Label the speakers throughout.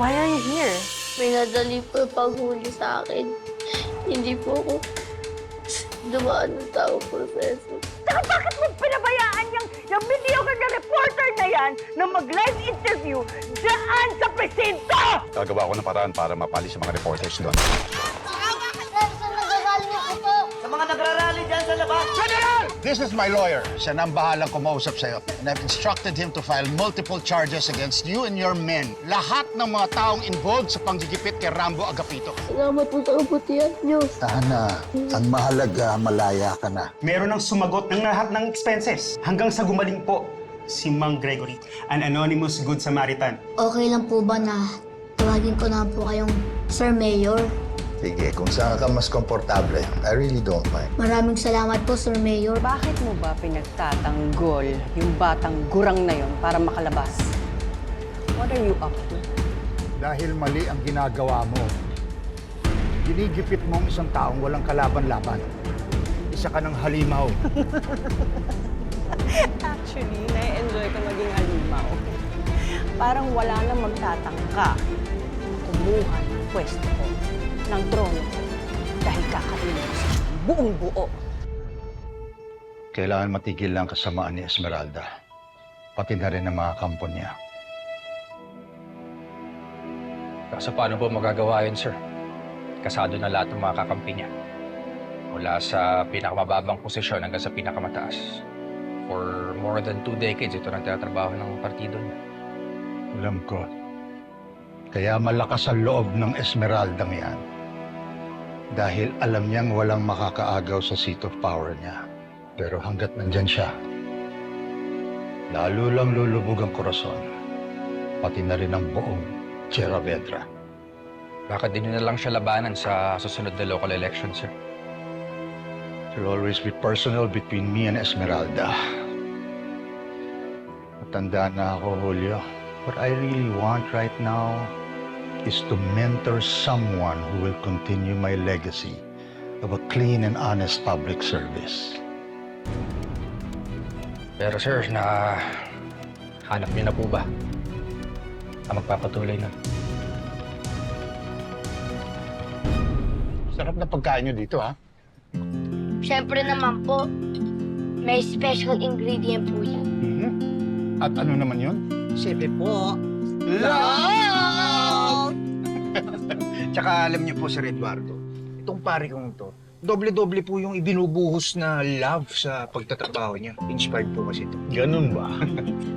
Speaker 1: Why are you here?
Speaker 2: May nadali po yung paghuli sa akin. Hindi po ako dumaan ng tao, Professor.
Speaker 3: Saka bakit mo pinabayaan yung mediocre na reporter na yan na mag-live interview dyan sa presinto?
Speaker 4: Gagawa ko ng paraan para mapalis yung mga reporters doon.
Speaker 2: Saan nagagaling ako po?
Speaker 5: Sa mga nagrarally dyan sa labas.
Speaker 4: This is my lawyer. Siya na ang bahalang kumausap sa'yo. And I've instructed him to file multiple charges against you and your men. Lahat ng mga taong involved sa panggigipit kay Rambo Agapito.
Speaker 2: Salamat po sa kabutihan niyo.
Speaker 6: Sana, ang mahalaga, malaya ka na.
Speaker 7: Meron ng sumagot ng lahat ng expenses hanggang sa gumaling po si Mang Gregory, an anonymous good Samaritan.
Speaker 2: Okay lang po ba na tawagin ko na po kayong Sir Mayor?
Speaker 6: Sige, kung saan ka mas komportable, I really don't mind.
Speaker 2: Maraming salamat po, Sir Mayor.
Speaker 1: Bakit mo ba pinagtatanggol yung batang gurang na yon para makalabas? What are you up to?
Speaker 6: Dahil mali ang ginagawa mo, ginigipit mo ang isang taong walang kalaban-laban. Isa ka ng halimaw.
Speaker 1: Actually, na-enjoy ko maging halimaw. Parang wala nang magtatangka kumuha ng pwesto ko, ng trono ko, dahil kakainin ko sa buong buo.
Speaker 6: Kailangan matigil lang kasamaan ni Esmeralda. Pati na rin ang mga kampo niya.
Speaker 8: Kaso paano po magagawa yun, sir? Kasado na lahat ng mga kakampi niya. Mula sa pinakamababang posisyon hanggang sa pinakamataas. For more than 2 decades, ito nang tinatrabaho ng partido niya.
Speaker 6: Alam ko. Kaya malakas ang loob ng Esmeraldang yan. Dahil alam niyang walang makakaagaw sa seat of power niya. Pero hanggat nandyan siya, lalo lang lulubog ang korason. Pati na rin ang buong Sierra Vedra.
Speaker 8: Bakit din na lang siya labanan sa susunod na local election, sir?
Speaker 6: It will always be personal between me and Esmeralda. Matanda na ako, Julio. What I really want right now is to mentor someone who will continue my legacy of a clean and honest public service.
Speaker 8: Pero sir, hanap niyo na po ba? Ang magpapatuloy na.
Speaker 6: Sarap na pagkain niyo dito, ha?
Speaker 2: Siyempre naman po, may special ingredient po yan.
Speaker 6: At ano naman yun?
Speaker 5: Siyempre po. Tsaka alam niyo po, Sir Eduardo, itong pare kong to, doble-doble po yung ibinubuhos na love sa pagtatrabaho niya. Inspired po kasi ito.
Speaker 6: Ganun ba?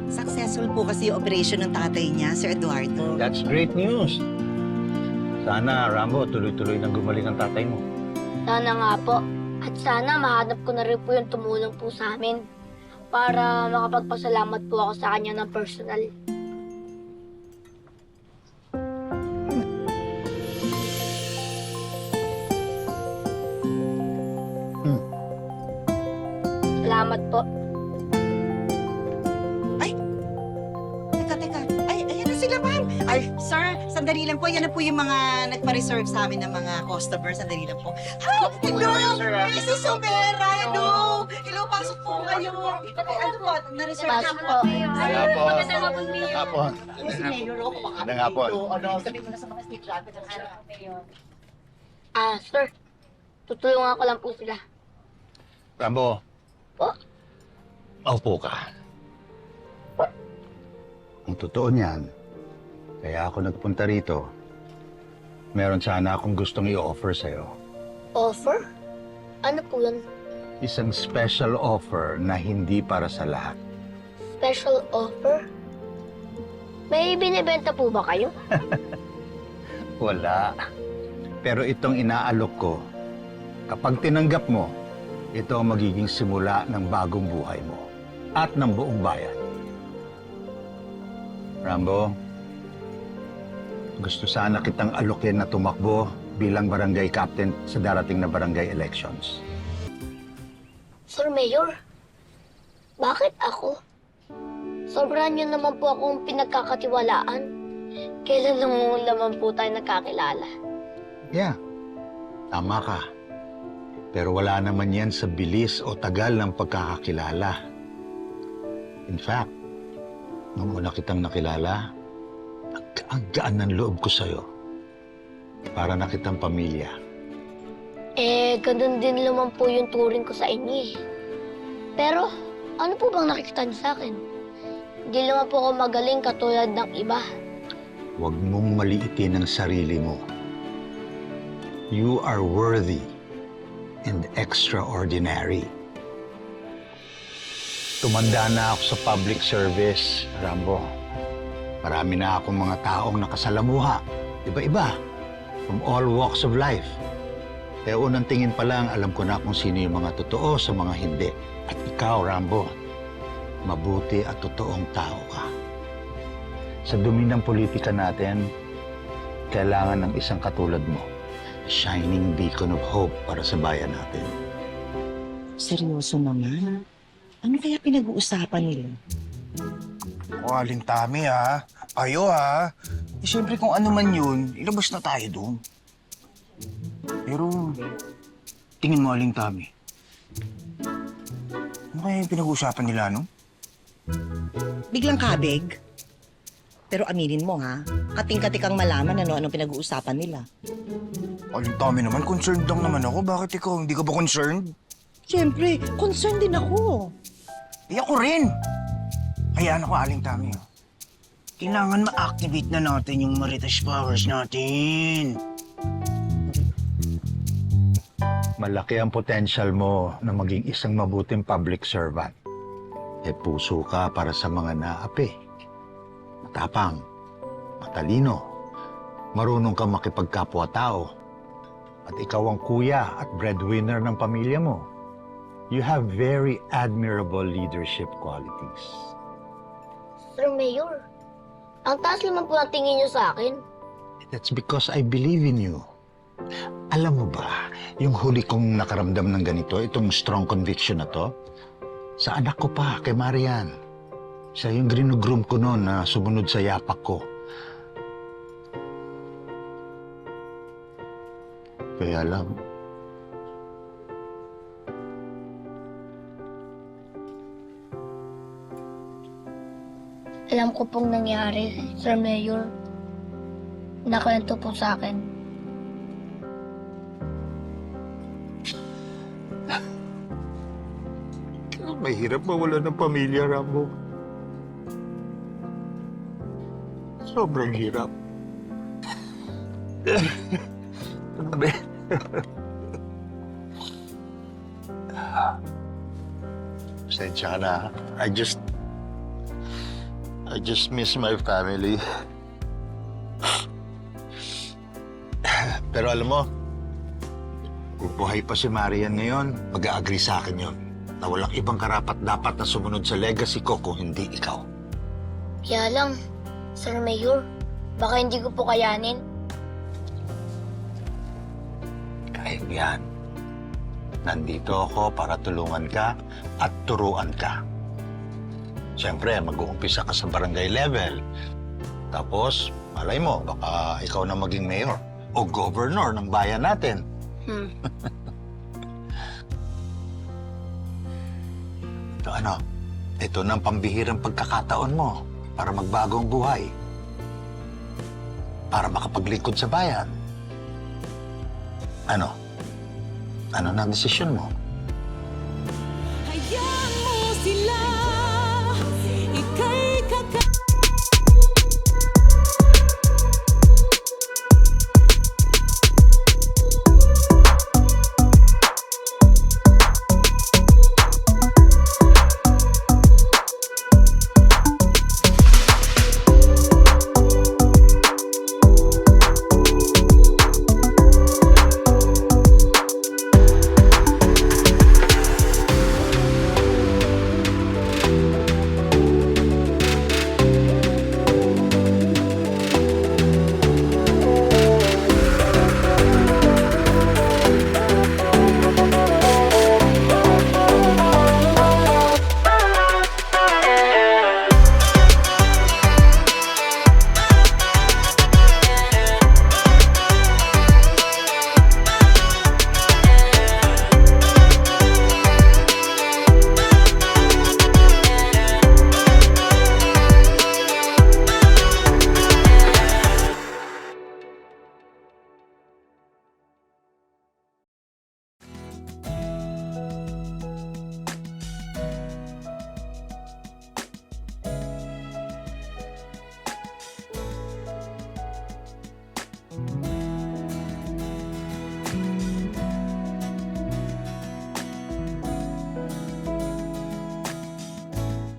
Speaker 9: Successful po kasi yung operation ng tatay niya, Sir Eduardo.
Speaker 6: That's great news. Sana, Rambo, tuloy-tuloy nang gumaling ang tatay mo.
Speaker 2: Sana nga po. At sana mahanap ko na rin po yung tumulong po sa amin para makapagpasalamat po ako sa kanya ng personal. Salamat po.
Speaker 9: Teka. Ay, ayan na sila, ma'am. Ay, sir, sandali lang po. Yan na po yung mga nagpa-reserve sa amin ng mga customers. Sandali lang po. Hello! Mrs. Somera! Hello! Hello, pasok po kayo. Ano po? Na-reserve na
Speaker 2: Pasok
Speaker 9: po
Speaker 2: po.
Speaker 9: kayo.
Speaker 6: Hapon.
Speaker 9: Hapon. Si Mayor, ako
Speaker 6: Magandang hapon.
Speaker 9: Ano, sabi mo na sa mga street traffic.
Speaker 2: Sir. Tutulungan ko lang po sila.
Speaker 6: Rambo.
Speaker 2: Po?
Speaker 6: Maupo ka. Ang totoo niyan, kaya ako nagpunta rito, meron sana akong gustong i-offer sa'yo.
Speaker 2: Offer? Ano po yun?
Speaker 6: Isang special offer na hindi para sa lahat.
Speaker 2: Special offer? May binibenta po ba kayo?
Speaker 6: Wala. Pero itong inaalok ko, kapag tinanggap mo, ito ang magiging simula ng bagong buhay mo at ng buong bayan. Rambo, gusto sana kitang alokin na tumakbo bilang barangay captain sa darating na barangay elections.
Speaker 2: Sir Mayor, bakit ako? Sobrahan niyo naman po akong pinagkakatiwalaan. Kailan naman po tayo nagkakilala?
Speaker 6: Yeah, tama ka. Pero wala naman yan sa bilis o tagal ng pagkakakilala. In fact, nung una kitang nakilala, Gaan-gaan ng loob ko sa'yo. Para na kitang pamilya.
Speaker 2: Ganun din naman po yung turing ko sa inyo eh. Pero, ano po bang nakikita niyo sa akin? Hindi naman po ako magaling katulad ng iba.
Speaker 6: Huwag mong maliitin ang sarili mo. You are worthy and extraordinary. Tumanda na ako sa public service, Rambo. Marami na akong mga taong nakasalamuha. Iba-iba. From all walks of life. Kaya unang tingin pa lang, alam ko na kung sino yung mga totoo sa mga hindi. At ikaw, Rambo, mabuti at totoong tao ka. Sa dumi ng politika natin, kailangan ng isang katulad mo. A shining beacon of hope para sa bayan natin.
Speaker 9: Seryoso naman. Ano kaya pinag-uusapan nila?
Speaker 5: O, Aling Tami, ha? Kayo, ha? Siyempre, kung ano man yun, ilabas na tayo doon. Pero, tingin mo, Aling Tami. Ano kaya yung pinag-uusapan nila, no?
Speaker 9: Biglang kabig? Pero aminin mo ha, kating-kati kang malaman ano pinag-uusapan nila.
Speaker 5: Aling Tami naman, concerned lang naman ako. Bakit ikaw, hindi ka ba concerned?
Speaker 9: Siyempre, concerned din ako.
Speaker 5: Ako rin. Hayaan ako, Aling Tami. Kailangan ma-activate na natin yung Marites powers natin.
Speaker 6: Malaki ang potential mo na maging isang mabuting public servant. Puso ka para sa mga naapi. Matapang, matalino, marunong kang makipagkapwa-tao. At ikaw ang kuya at breadwinner ng pamilya mo. You have very admirable leadership qualities.
Speaker 2: Sir Mayor, ang taas naman po ang tingin niyo sa akin.
Speaker 6: That's because I believe in you. Alam mo ba, yung huli kong nakaramdam ng ganito, itong strong conviction na to, sa anak ko pa, kay Marian. Siya yung grinugroom ko noon na sumunod sa yapak ko. Kaya lang,
Speaker 2: Alam ko pong nangyari, Sir Mayor. Nakwento po sa akin.
Speaker 6: mahirap mawala ng pamilya, Rambo. Sobrang hirap. Pasensya ka na. I just miss my family. Pero alam mo, kung buhay pa si Marian ngayon, mag-a-agree sa akin yun na walang ibang karapat-dapat na sumunod sa legacy ko kung hindi ikaw.
Speaker 2: Kaya lang, Sir Mayor, baka hindi ko po kayanin.
Speaker 6: Kahit yan, nandito ako para tulungan ka at turuan ka. Siyempre, mag-uumpisa ka sa barangay level. Tapos, malay mo, baka ikaw na maging mayor o governor ng bayan natin. So ano, ito na ang pambihirang pagkakataon mo para magbago ang buhay. Para makapaglingkod sa bayan. Ano? Ano na ang desisyon mo?